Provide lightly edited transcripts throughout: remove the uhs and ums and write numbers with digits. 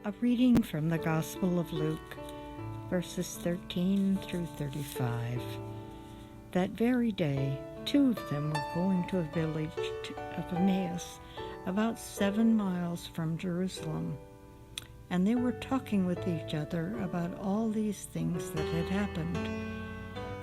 A reading from the Gospel of Luke, verses 13 through 35. That very day, two of them were going to a village of Emmaus, about 7 miles from Jerusalem, and they were talking with each other about all these things that had happened.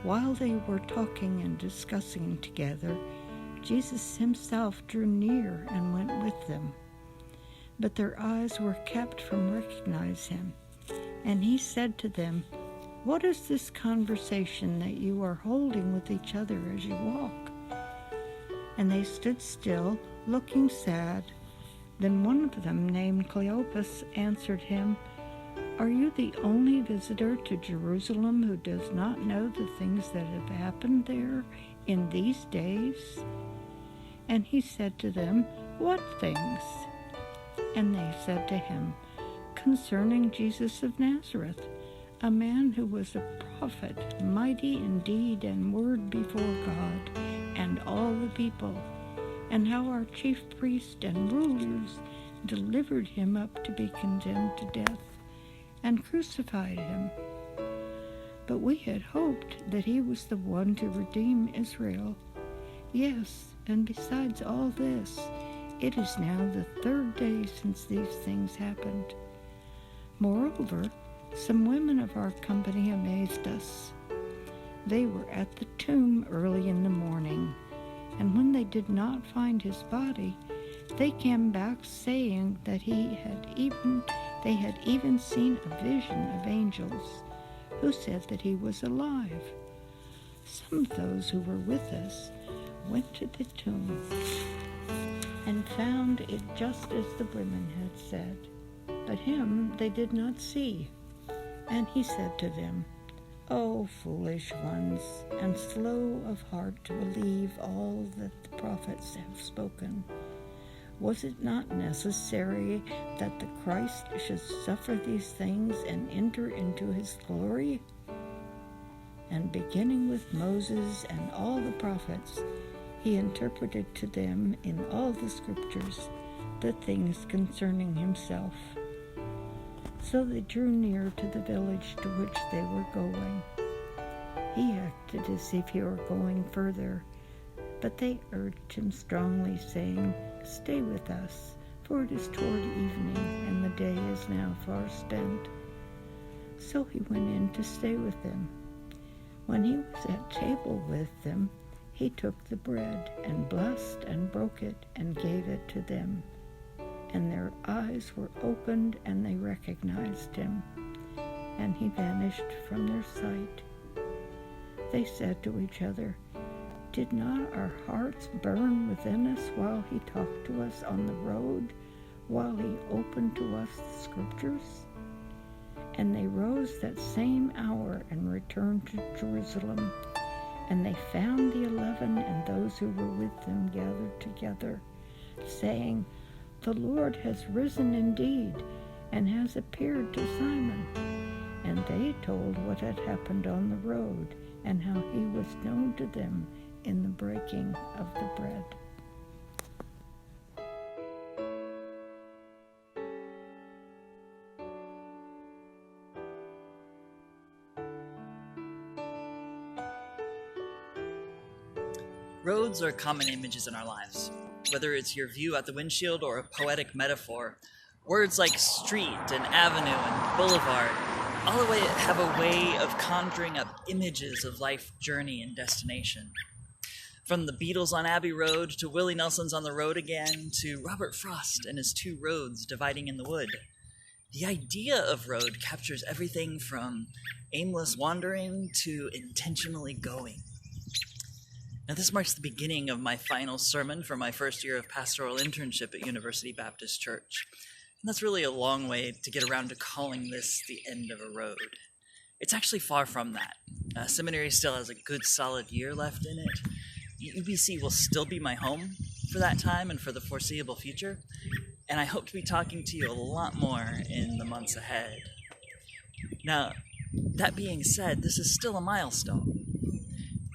While they were talking and discussing together, Jesus himself drew near and went with them. But their eyes were kept from recognizing him. And he said to them, "What is this conversation that you are holding with each other as you walk?" And they stood still, looking sad. Then one of them, named Cleopas, answered him, "Are you the only visitor to Jerusalem who does not know the things that have happened there in these days?" And he said to them, "What things?" And they said to him, "Concerning Jesus of Nazareth, a man who was a prophet, mighty in deed and word before God and all the people, and how our chief priests and rulers delivered him up to be condemned to death and crucified him. But we had hoped that he was the one to redeem Israel. Yes, and besides all this, it is now the 3rd day since these things happened. Moreover, some women of our company amazed us. They were at the tomb early in the morning, and when they did not find his body, they came back saying that they had even seen a vision of angels who said that he was alive. Some of those who were with us went to the tomb and found it just as the women had said, but him they did not see. And he said to them, "O foolish ones, and slow of heart to believe all that the prophets have spoken. Was it not necessary that the Christ should suffer these things and enter into his glory?" And beginning with Moses and all the prophets, he interpreted to them in all the scriptures the things concerning himself. So they drew near to the village to which they were going. He acted as if he were going further, but they urged him strongly, saying, "Stay with us, for it is toward evening, and the day is now far spent." So he went in to stay with them. When he was at table with them, he took the bread and blessed and broke it and gave it to them. And their eyes were opened and they recognized him, and he vanished from their sight. They said to each other, "Did not our hearts burn within us while he talked to us on the road, while he opened to us the scriptures?" And they rose that same hour and returned to Jerusalem. And they found the 11 and those who were with them gathered together, saying, "The Lord has risen indeed, and has appeared to Simon." And they told what had happened on the road, and how he was known to them in the breaking of the bread. Roads are common images in our lives. Whether it's your view out the windshield or a poetic metaphor, words like street and avenue and boulevard all the way have a way of conjuring up images of life, journey, and destination. From the Beatles on Abbey Road to Willie Nelson's On the Road Again to Robert Frost and his 2 roads dividing in the wood, the idea of road captures everything from aimless wandering to intentionally going. Now, this marks the beginning of my final sermon for my first year of pastoral internship at University Baptist Church. And that's really a long way to get around to calling this the end of a road. It's actually far from that. Seminary still has a good solid year left in it. UBC will still be my home for that time and for the foreseeable future. And I hope to be talking to you a lot more in the months ahead. Now, that being said, this is still a milestone.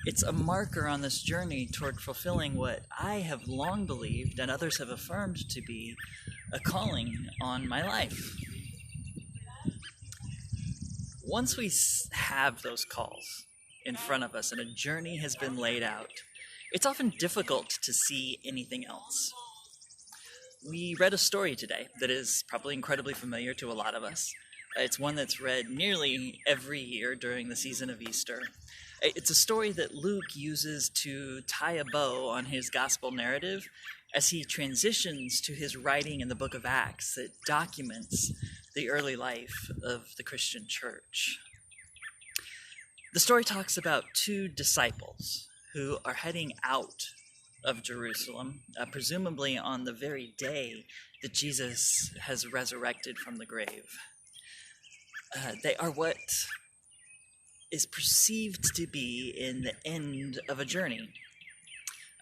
It's a marker on this journey toward fulfilling what I have long believed and others have affirmed to be a calling on my life. Once we have those calls in front of us and a journey has been laid out, it's often difficult to see anything else. We read a story today that is probably incredibly familiar to a lot of us. It's one that's read nearly every year during the season of Easter. It's a story that Luke uses to tie a bow on his gospel narrative as he transitions to his writing in the book of Acts that documents the early life of the Christian church. The story talks about two disciples who are heading out of Jerusalem, presumably on the very day that Jesus has resurrected from the grave. They are what is perceived to be in the end of a journey.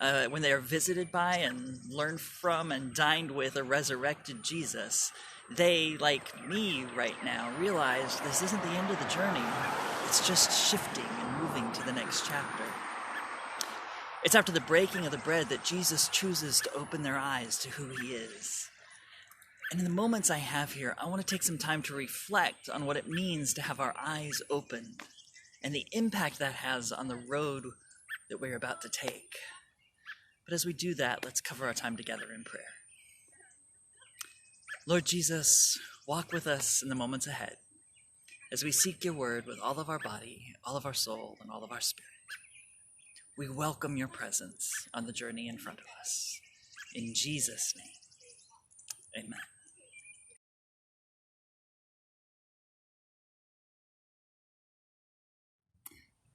When they are visited by and learned from and dined with a resurrected Jesus, they, like me right now, realize this isn't the end of the journey. It's just shifting and moving to the next chapter. It's after the breaking of the bread that Jesus chooses to open their eyes to who he is. And in the moments I have here, I want to take some time to reflect on what it means to have our eyes opened and the impact that has on the road that we're about to take. But as we do that, let's cover our time together in prayer. Lord Jesus, walk with us in the moments ahead as we seek your word with all of our body, all of our soul, and all of our spirit. We welcome your presence on the journey in front of us. In Jesus' name, amen.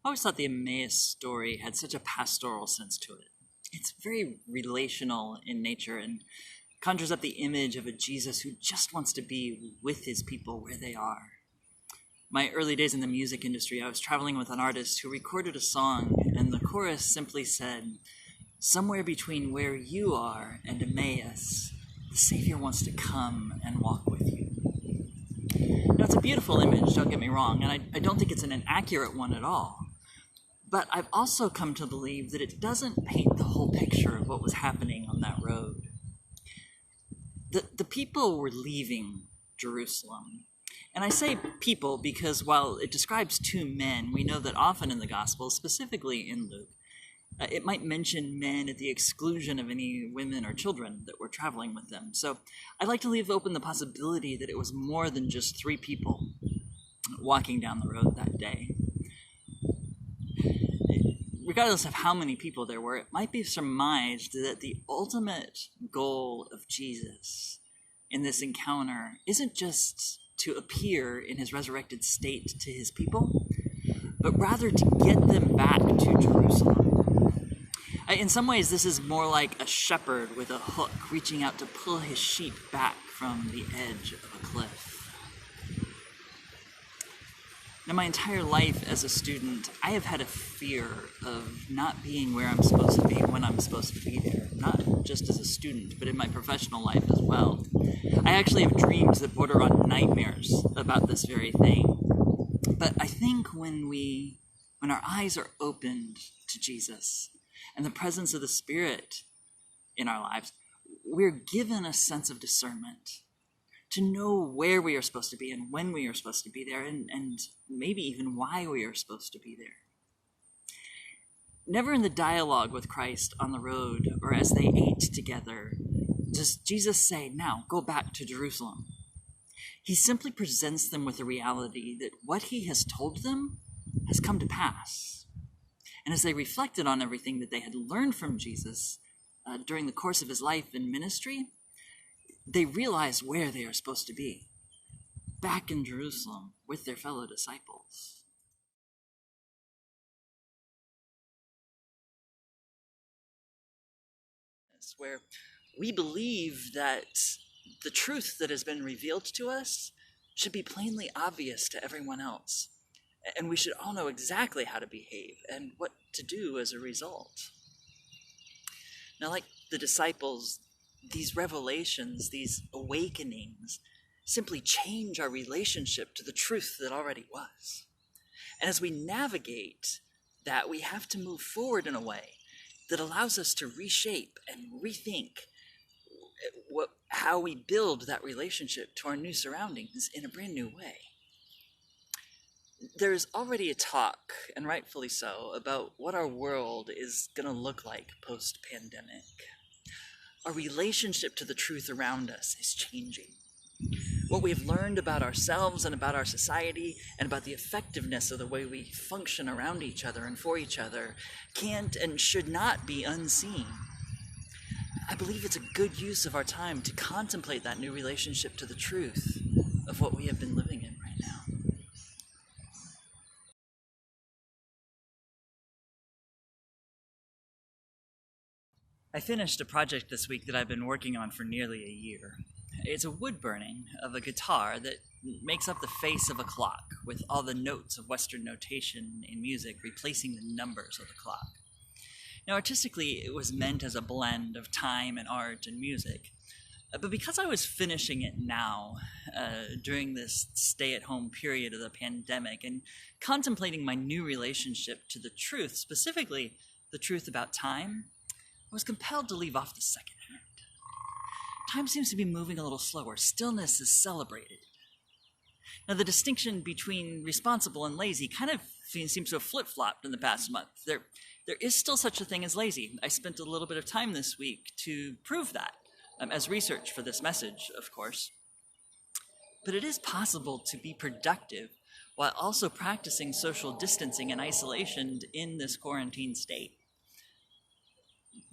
I always thought the Emmaus story had such a pastoral sense to it. It's very relational in nature and conjures up the image of a Jesus who just wants to be with his people where they are. My early days in the music industry, I was traveling with an artist who recorded a song, and the chorus simply said, "Somewhere between where you are and Emmaus, the Savior wants to come and walk with you." Now, it's a beautiful image, don't get me wrong, and I don't think it's an inaccurate one at all. But I've also come to believe that it doesn't paint the whole picture of what was happening on that road. The people were leaving Jerusalem. And I say people because while it describes two men, we know that often in the Gospels, specifically in Luke, it might mention men at the exclusion of any women or children that were traveling with them. So I'd like to leave open the possibility that it was more than just three people walking down the road that day. Regardless of how many people there were, it might be surmised that the ultimate goal of Jesus in this encounter isn't just to appear in his resurrected state to his people, but rather to get them back to Jerusalem. In some ways, this is more like a shepherd with a hook reaching out to pull his sheep back from the edge of a cliff. Now, my entire life as a student, I have had a fear of not being where I'm supposed to be when I'm supposed to be there, not just as a student, but in my professional life as well. I actually have dreams that border on nightmares about this very thing. But I think when our eyes are opened to Jesus and the presence of the Spirit in our lives, we're given a sense of discernment to know where we are supposed to be and when we are supposed to be there, and maybe even why we are supposed to be there. Never in the dialogue with Christ on the road or as they ate together does Jesus say, "Now, go back to Jerusalem." He simply presents them with the reality that what he has told them has come to pass. And as they reflected on everything that they had learned from Jesus during the course of his life and ministry, they realize where they are supposed to be, back in Jerusalem with their fellow disciples. It's where we believe that the truth that has been revealed to us should be plainly obvious to everyone else, and we should all know exactly how to behave and what to do as a result. Now, like the disciples, these revelations, these awakenings, simply change our relationship to the truth that already was. And as we navigate that, we have to move forward in a way that allows us to reshape and rethink how we build that relationship to our new surroundings in a brand new way. There's already a talk, and rightfully so, about what our world is going to look like post-pandemic. Our relationship to the truth around us is changing. What we've learned about ourselves and about our society and about the effectiveness of the way we function around each other and for each other can't and should not be unseen. I believe it's a good use of our time to contemplate that new relationship to the truth of what we have been living in right now. I finished a project this week that I've been working on for nearly a year. It's a wood burning of a guitar that makes up the face of a clock, with all the notes of Western notation in music replacing the numbers of the clock. Now, artistically, it was meant as a blend of time and art and music. But because I was finishing it now, during this stay-at-home period of the pandemic, and contemplating my new relationship to the truth, specifically the truth about time, I was compelled to leave off the second hand. Time seems to be moving a little slower. Stillness is celebrated. Now, the distinction between responsible and lazy kind of seems to have flip-flopped in the past month. There is still such a thing as lazy. I spent a little bit of time this week to prove that, as research for this message, of course. But it is possible to be productive while also practicing social distancing and isolation in this quarantine state.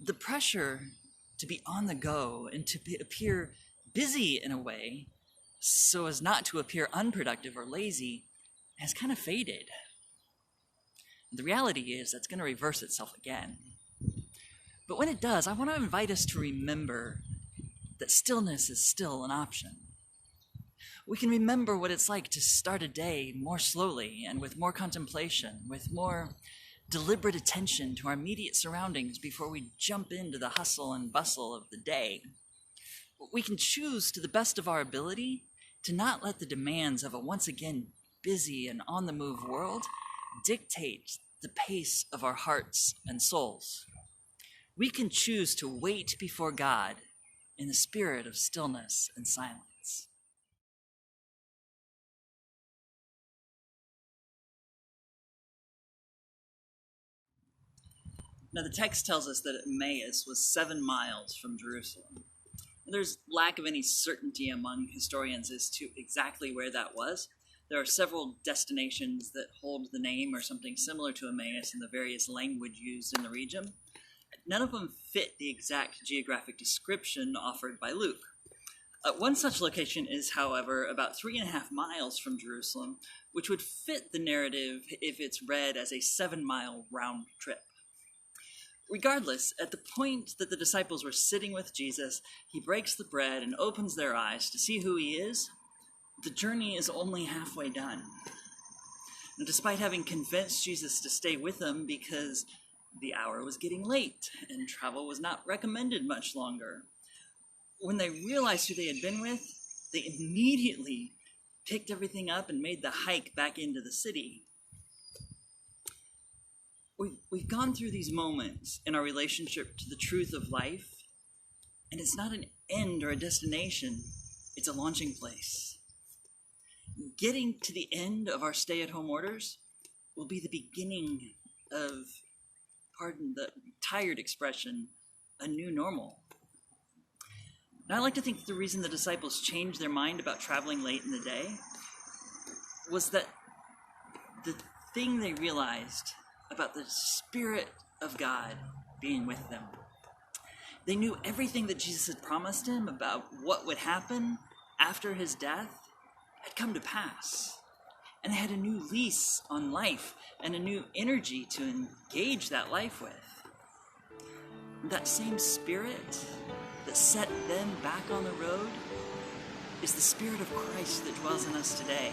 The pressure to be on the go and to appear busy in a way so as not to appear unproductive or lazy has kind of faded. The reality is that's going to reverse itself again. But when it does, I want to invite us to remember that stillness is still an option. We can remember what it's like to start a day more slowly and with more contemplation, with more deliberate attention to our immediate surroundings before we jump into the hustle and bustle of the day. We can choose to the best of our ability to not let the demands of a once again busy and on-the-move world dictate the pace of our hearts and souls. We can choose to wait before God in the spirit of stillness and silence. Now, the text tells us that Emmaus was 7 miles from Jerusalem. There's lack of any certainty among historians as to exactly where that was. There are several destinations that hold the name or something similar to Emmaus in the various language used in the region. None of them fit the exact geographic description offered by Luke. One such location is, however, about 3.5 miles from Jerusalem, which would fit the narrative if it's read as a 7-mile round trip. Regardless, at the point that the disciples were sitting with Jesus, he breaks the bread and opens their eyes to see who he is. The journey is only halfway done. And despite having convinced Jesus to stay with them because the hour was getting late and travel was not recommended much longer, when they realized who they had been with, they immediately picked everything up and made the hike back into the city. We've gone through these moments in our relationship to the truth of life, and it's not an end or a destination, it's a launching place. Getting to the end of our stay-at-home orders will be the beginning of, pardon the tired expression, a new normal. And I like to think that the reason the disciples changed their mind about traveling late in the day was that the thing they realized about the Spirit of God being with them. They knew everything that Jesus had promised him about what would happen after his death had come to pass. And they had a new lease on life and a new energy to engage that life with. That same Spirit that set them back on the road is the Spirit of Christ that dwells in us today.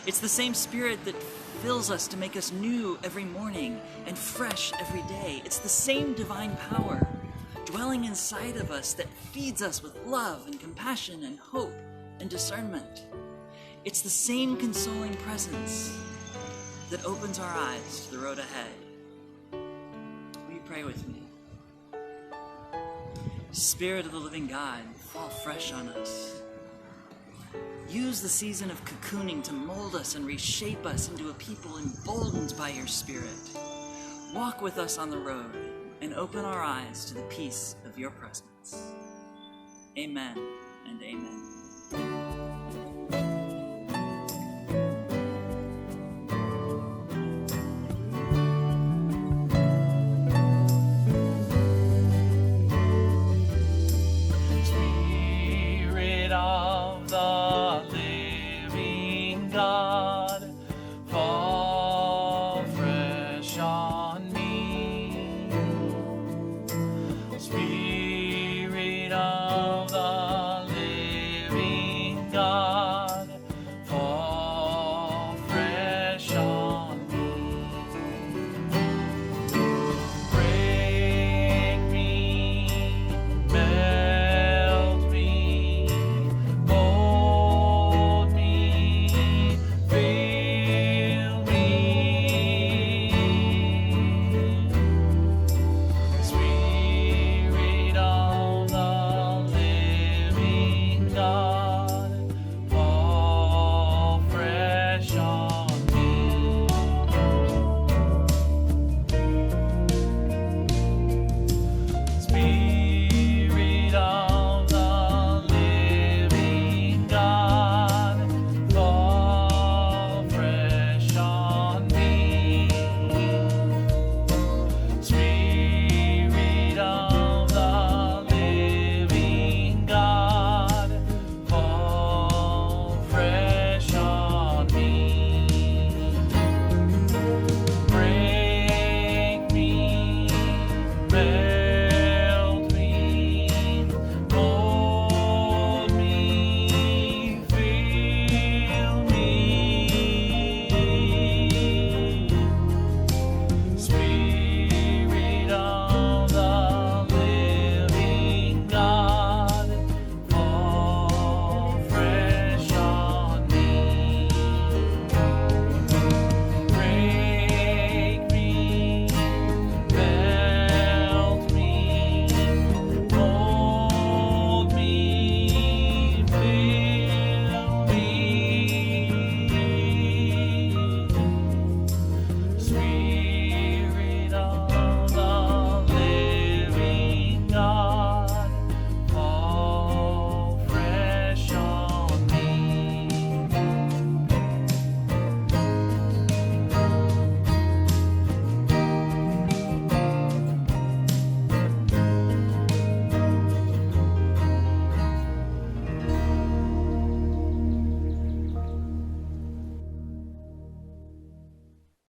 It's the same Spirit that fills us to make us new every morning and fresh every day. It's the same divine power dwelling inside of us that feeds us with love and compassion and hope and discernment. It's the same consoling presence that opens our eyes to the road ahead. Will you pray with me? Spirit of the living God, fall fresh on us. Use the season of cocooning to mold us and reshape us into a people emboldened by your Spirit. Walk with us on the road and open our eyes to the peace of your presence. Amen and amen.